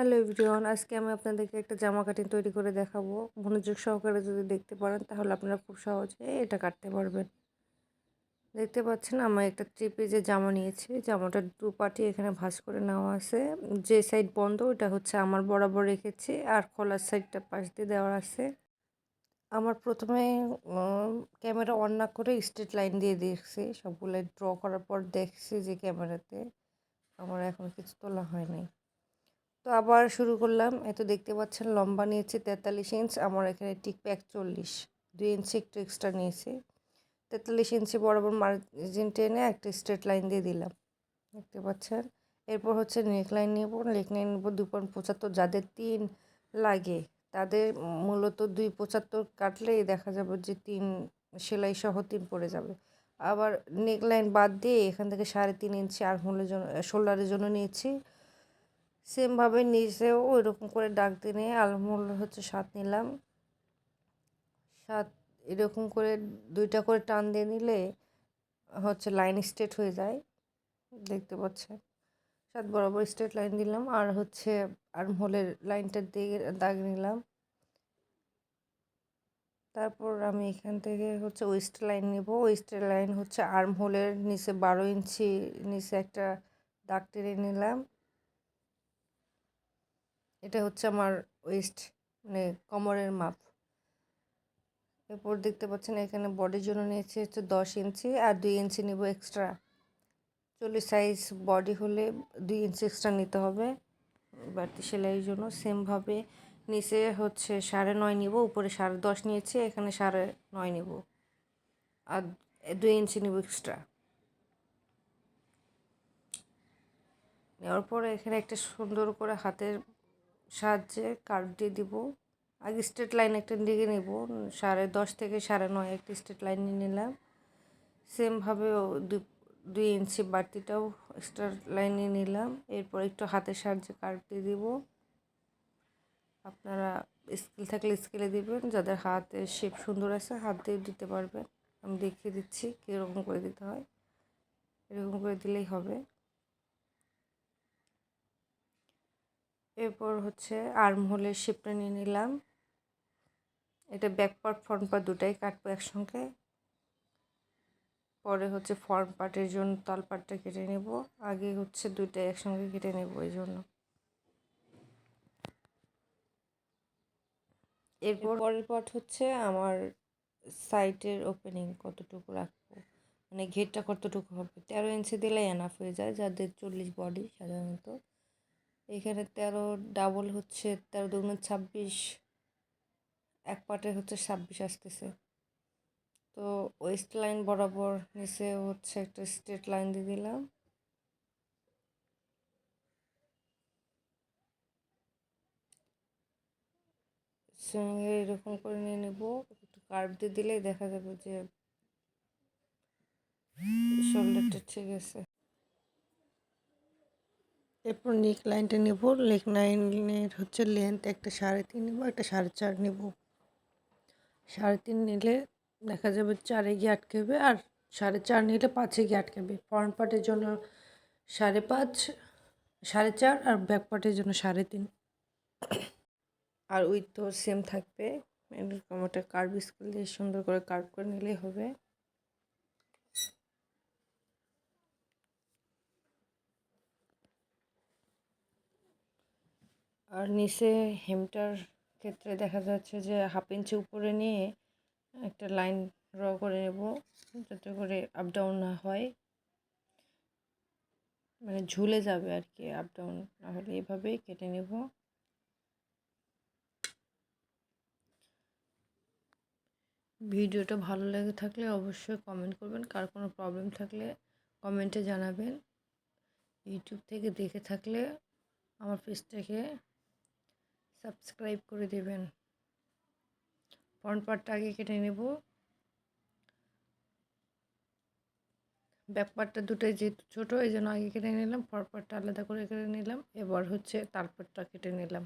Hello everyone, আজকে আমি আপনাদেরকে একটা জামা কাটিং তৈরি করে দেখাবো। মনোযোগ সহকারে যদি দেখতে পারেন তাহলে আপনারা খুব সহজে এটা কাটতে পারবেন। দেখতে পাচ্ছেন আমি একটা 3 পিসের জামা নিয়েছি। জামাটা দু পাটি এখানে ভাঁজ করে নেওয়া আছে। যে সাইড বন্ধ ওটা হচ্ছে আমার বরাবর রেখেছি, আর খোলার সাইডটা পাশ দিয়ে দেওয়া আছে। আমার প্রথমে ক্যামেরা অন না করে স্ট্রেট লাইন দিয়ে দেখছি, সবগুলো ড্র করার পর দেখছি যে ক্যামেরাতে আমার এখন কিছু তোলা হয় নাই। তো আবার শুরু করলাম। এই তো দেখতে পাচ্ছেন লম্বা নিয়েছি 43 ইঞ্চ, আমার এখানে টিকবে 41, 2 ইঞ্চি একটু এক্সট্রা নিয়েছি। 43 ইঞ্চি বরাবর মার্জিন টেনে একটা স্ট্রেট লাইন দিয়ে দিলাম, দেখতে পাচ্ছেন। এরপর হচ্ছে নেকলাইন নেব। নেকলাইন নেব 2.75, যাদের 3 লাগে তাদের মূলত 2.75 কাটলেই দেখা যাবে যে 3 সেলাই সহ 3 পড়ে যাবে। আবার নেকলাইন বাদ দিয়ে এখান থেকে 3.5 ইঞ্চি আর্মহোলের জন্য, শোল্ডারের জন্য নিয়েছি। সেমভাবে নিচেও ওইরকম করে দাগ দিয়ে নিয়ে আর্মহোল হচ্ছে 7 নিলাম। 7 এরকম করে 2টা করে টান দিয়ে নিলে হচ্ছে লাইন স্ট্রেট হয়ে যায়, দেখতে পাচ্ছেন। 7 বরাবর স্ট্রেট লাইন দিলাম, আর হচ্ছে আর্মহোলের লাইনটা দিয়ে দাগ নিলাম। তারপর আমি এখান থেকে হচ্ছে ওয়েস্ট লাইন নেব। ওয়েস্ট লাইন হচ্ছে আর্মহোলের নিচে 12 ইঞ্চি নিচে একটা দাগ টেনে নিলাম। এটা হচ্ছে আমার ওয়েস্ট, মানে কোমরের মাপ। এরপর দেখতে পাচ্ছেন এখানে বডির জন্য নিয়েছি হচ্ছে 10 ইঞ্চি, আর 2 ইঞ্চি নেব এক্সট্রা। 40 সাইজ বডি হলে 2 ইঞ্চি এক্সট্রা নিতে হবে বাড়তি সেলাইয়ের জন্য। সেমভাবে নিচে হচ্ছে 9.5 নিব, উপরে 10.5 নিয়েছি, এখানে 9.5 নিব, আর 2 ইঞ্চি নিব এক্সট্রা। নেওয়ার পরে এখানে একটা সুন্দর করে হাতের সাহায্যে কার্ভ দিয়ে দিব। আগে স্ট্রেট লাইন একটা দিকে নেব, 10.5 থেকে 9.5 একটা স্ট্রেট লাইন নিয়ে নিলাম। সেমভাবে 2 ইঞ্চি বাড়তিটাও এক্সট্রা লাইন নিয়ে নিলাম। এরপর একটু হাতের সাহায্যে কার্ভ দিয়ে দিব। আপনারা স্কেল থাকলে স্কেলে দিবেন, যাদের হাতের শেপ সুন্দর আছে হাত দিয়ে দিতে পারবেন। আমি দেখিয়ে দিচ্ছি কীরকম করে দিতে হয়, এরকম করে দিলেই হবে। এরপর হচ্ছে আর্মহোলের শেপটা নিয়ে নিলাম। এটা ব্যাক পার্ট ফ্রন্ট পার্ট দুটাই কাটবো একসঙ্গে। পরে হচ্ছে ফ্রন্ট পার্টের জন্য তল পার্টটা কেটে নেব, আগে হচ্ছে দুটাই একসঙ্গে কেটে নেব এই জন্য। এরপর পরের পার্ট হচ্ছে আমার সাইডের ওপেনিং কতটুকু রাখবো, মানে ঘেরটা কতটুকু হবে। 13 ইঞ্চি দিলে এনাফ হয়ে যায় যাদের 40 বডি সাধারণত। এখানে 13 ডাবল হচ্ছে 13 দুগুণ 26, এক পার্টে হচ্ছে 26 আসতেছে। তো ওয়েস্ট লাইন বরাবর নিচে হচ্ছে একটা স্ট্রেট লাইন দিয়ে দিলাম। সঙ্গে এরকম করে নিয়ে নেব, একটু কার্ভ দিয়ে দিলেই দেখা যাবে যে শোল্ডারটা ঠিক আছে। এরপর নেক লাইনটা নেব। নেক লাইনের হচ্ছে লেন্থ একটা 3.5 নেব, একটা 4.5 নেব। 3.5 নিলে দেখা যাবে 4-এ গিয়ে আটকাবে, আর 4.5 নিলে 5-এ গিয়ে আটকাবে। ফ্রন্ট পার্টের জন্য 5.5, 4.5, আর ব্যাক পার্টের জন্য 3.5। আর উইথ তো সেম থাকবে। এরকম একটা কার্ভ স্কেল দিয়ে সুন্দর করে কার্ভ করে নিলেই হবে। আর নিচে হেমটার ক্ষেত্রে দেখা যাচ্ছে যে 1/2 ইঞ্চি উপরে নিয়ে একটা লাইন ড্র করে নেব, যাতে করে আপ ডাউন না হয়, মানে ঝুলে যাবে আর কি, আপ ডাউন না হলে। এভাবেই কেটে নেব। ভিডিওটা ভালো লেগে থাকলে অবশ্যই কমেন্ট করবেন, কার কোনো প্রবলেম থাকলে কমেন্টে জানাবেন। ইউটিউব থেকে দেখে থাকলে আমার পেজটাকে সাবস্ক্রাইব করে দেবেন। ফ্রন্ট পার্টটা আগে কেটে নেব, ব্যাক পার্টটা দুটোই যেহেতু ছোটো এই জন্য আগে কেটে নিলাম। ফ্রন্ট পার্টটা আলাদা করে কেটে নিলাম। এবার হচ্ছে তার পার্টটা কেটে নিলাম।